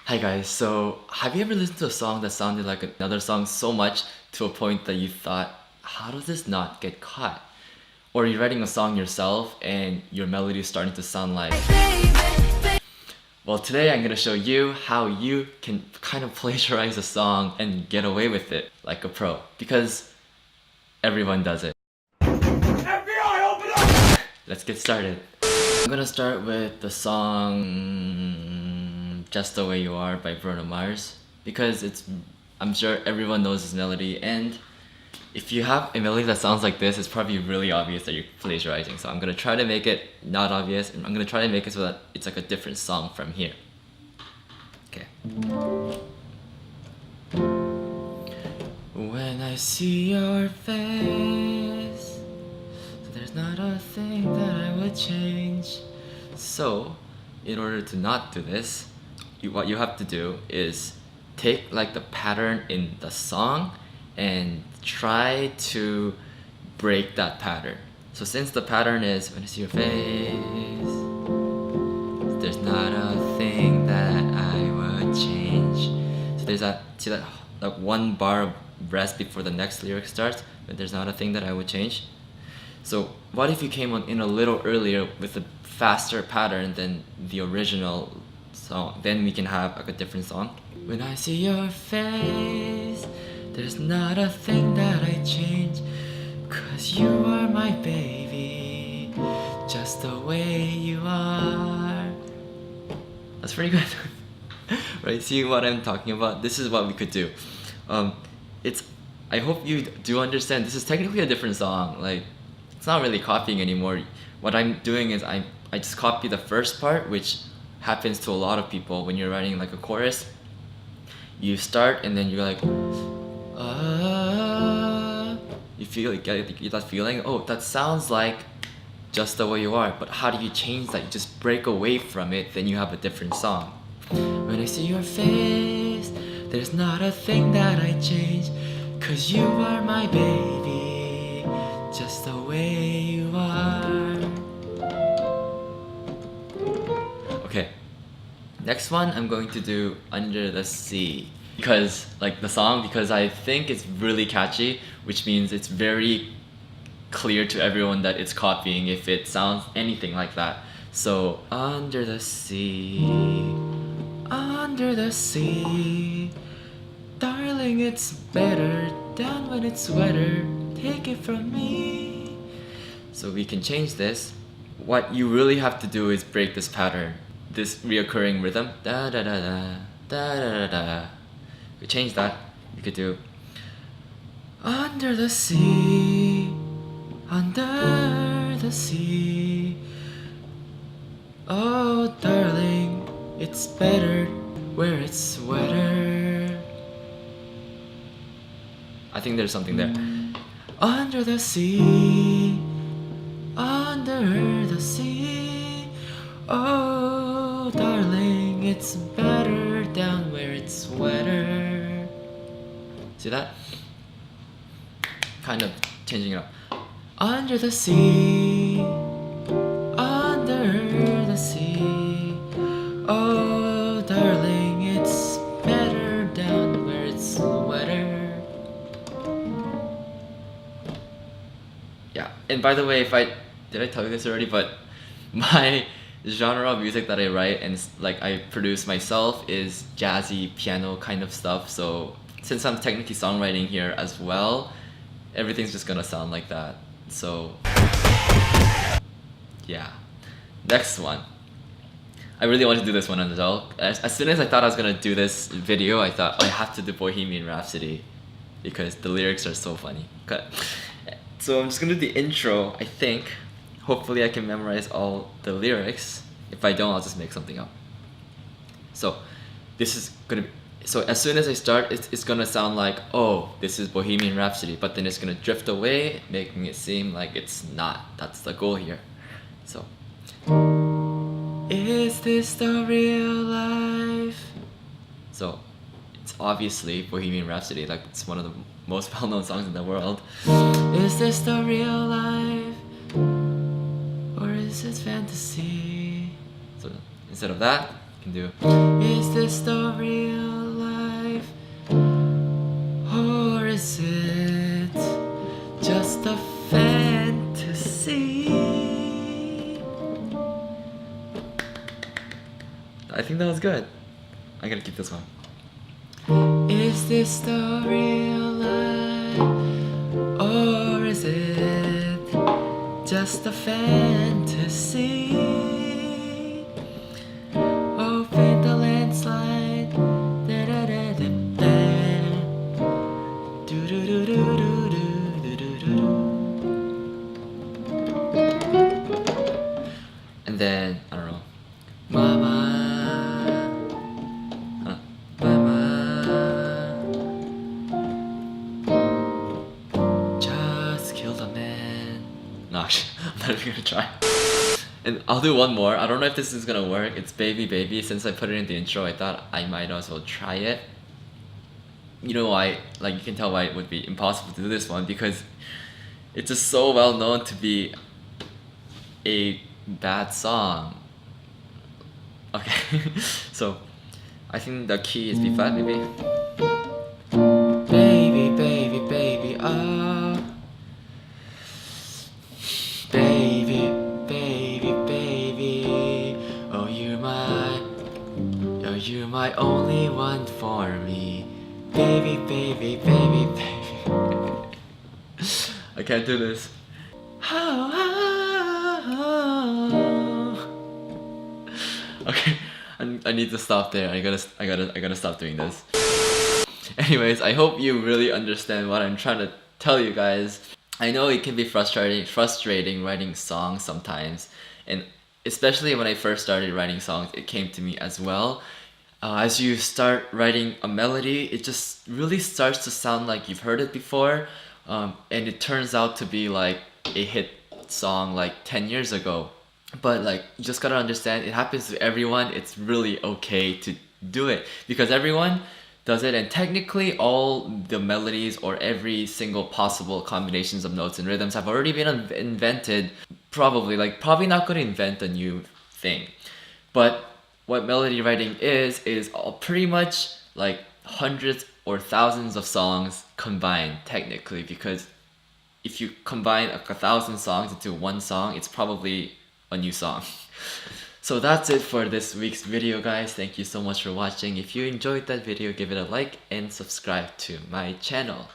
Hi guys, so have you ever listened to a song that sounded like another song so much to a point that you thought, how does this not get caught? Or you're writing a song yourself and your melody is starting to sound like... Well, today I'm gonna show you how you can kind of plagiarize a song and get away with it like a pro. Because everyone does it. FBI, open up! Let's get started. I'm gonna start with the song Just the Way You Are by Bruno Mars because I'm sure everyone knows this melody, and if you have a melody that sounds like this, it's probably really obvious that you're plagiarizing. So I'm gonna try to make it not obvious, and I'm gonna try to make it so that it's like a different song from here. Okay. When I see your face, there's not a thing that I would change. So, in order to not do this, what you have to do is take like the pattern in the song and try to break that pattern. So since the pattern is when I see your face, there's not a thing that I would change. So there's that, see that one bar of rest before the next lyric starts, but there's not a thing that I would change. So what if you came in a little earlier with a faster pattern than the original song? Then we can have like a different song. When I see your face, there's not a thing that I change, 'cause you are my baby, just the way you are. That's pretty good. Right, see what I'm talking about? This is what we could do. I hope you do understand this is technically a different song. Like, it's not really copying anymore. What I'm doing is I just copy the first part, which happens to a lot of people when you're writing like a chorus. You start and then you're like, you feel like get that feeling. Oh, that sounds like Just the Way You Are. But how do you change that? You just break away from it, then you have a different song. When I see your face, there's not a thing that I change, 'cause you are my baby, just the way you are. Okay, next one I'm going to do Under the Sea. Because I think it's really catchy, which means it's very clear to everyone that it's copying if it sounds anything like that. So, under the sea, darling, it's better down when it's wetter, take it from me. So we can change this. What you really have to do is break this pattern, this reoccurring rhythm, da da da da, da da da da. We change that, you could do under the sea, oh darling, it's better where it's wetter. I think there's something there. Under the sea, oh darling, it's better down where it's wetter. See that? Kind of changing it up. Under the sea, oh darling, it's better down where it's wetter. Yeah, and by the way, did I tell you this already? But my genre of music that I write and like I produce myself is jazzy piano kind of stuff. So since I'm technically songwriting here as well, everything's just gonna sound like that. So yeah. Next one. I really want to do this one as well. As soon as I thought I was gonna do this video, I thought, oh, I have to do Bohemian Rhapsody because the lyrics are so funny. Okay. So I'm just gonna do the intro, I think. Hopefully I can memorize all the lyrics. If I don't, I'll just make something up. So this is gonna be, so as soon as I start, it's gonna sound like, oh, this is Bohemian Rhapsody, but then it's gonna drift away, making it seem like it's not. That's the goal here. So, is this the real life? So, it's obviously Bohemian Rhapsody, like it's one of the most well-known songs in the world. Is this the real life? Or is it fantasy? So instead of that, you can do. Is this the real life? Or is it just a fantasy? I think that was good. I'm gonna keep this one. Is this the real life? Or is it just a fantasy? Open the landslide. And then, I don't know. Mama. Mama. Just killed a man. No, actually, I'm not even gonna try. And I'll do one more. I don't know if this is gonna work. It's Baby Baby. Since I put it in the intro, I thought I might as well try it. You know why? Like, you can tell why it would be impossible to do this one, because it's just so well known to be a bad song. Okay, so I think the key is B flat, maybe. Baby, baby, baby, oh. Baby, baby, baby, oh you're my only one for me. Baby, baby, baby, baby. I can't do this. Okay, I need to stop there. I gotta stop doing this. Anyways, I hope you really understand what I'm trying to tell you guys. I know it can be frustrating writing songs sometimes, and especially when I first started writing songs, it came to me as well. As you start writing a melody, it just really starts to sound like you've heard it before, and it turns out to be like a hit song like 10 years ago. But like, you just gotta understand, it happens to everyone. It's really okay to do it, because everyone does it, and technically all the melodies or every single possible combinations of notes and rhythms have already been invented. Probably not gonna invent a new thing. But what melody writing is all pretty much like hundreds or thousands of songs combined, technically, because if you combine 1,000 songs into one song, it's probably a new song. So that's it for this week's video, guys. Thank you so much for watching. If you enjoyed that video, give it a like and subscribe to my channel.